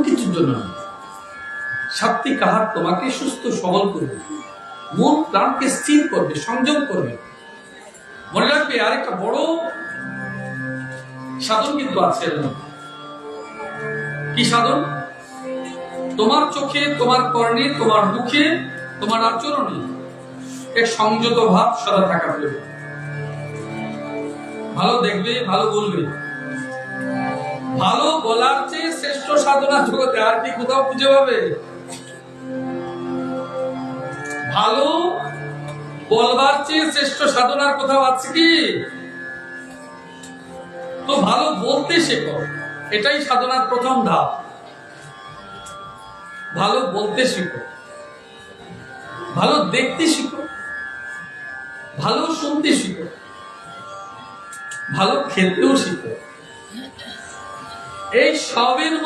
কিছুর জন্য না। সাত্বিক আহার তোমাকে সুস্থ সবল করবে, মন প্রাণকে স্থির করবে, সংযম করবে। মনে রাখবে আরেকটা বড় সাধন কিন্তু আছে এর মধ্যে। কি সাধন? তোমার চোখে, তোমার কর্ণে, তোমার মুখে, তোমার আচরণে এক সংযত ভাব সদা থাকা প্রয়োজন। ভালো দেখবে, ভালো বলবে। ভালো বলার চেয়ে শ্রেষ্ঠ সাধনা জগতে আর কি কোথাও খুঁজে পাবে? ভালো বলবার চেয়ে শ্রেষ্ঠ সাধনার কোথাও আছে কি? তো ভালো বলতে শেখো, এটাই সাধনার প্রথম ধাপ। ভালো বলতে শিখো, ভালো দেখতে শিখো, ভালো শুনতে শিখো, ভালো খেতেও শিখো। এই সবের মধ্যে